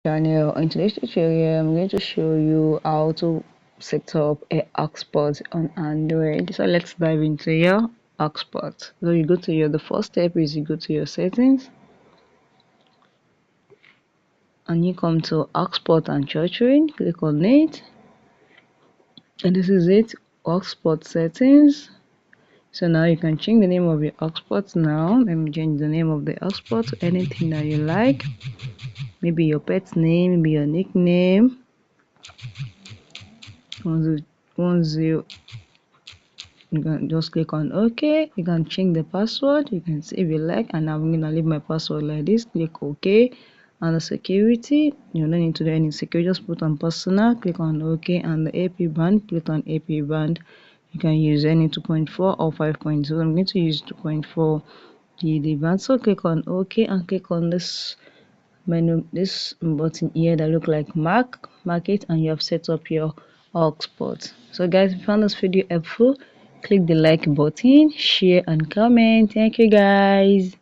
Channel. In today's tutorial, I'm going to show you how to set up a hotspot on Android. So let's dive into your hotspot. So you go to the first step is you go to your settings and you come to hotspot and charging. Click on it, and this is it, hotspot settings. So now you can change the name of your hotspot. Now let me change the name of the hotspot to anything that you like, maybe your pet's name, maybe your nickname. Once you can just click on OK. You can change the password, you can see if you like, and I'm gonna leave my password like this. Click OK. And the security, you don't need to do any security, just put on personal, click on OK. And the AP band, click on AP band. You can use any 2.4 or 5.0. I'm going to use 2.4 the band. So click on OK and click on this menu, this button here that look like mark it, and you have set up your hotspot. So guys, if you found this video helpful, click the like button, share and comment. Thank you guys.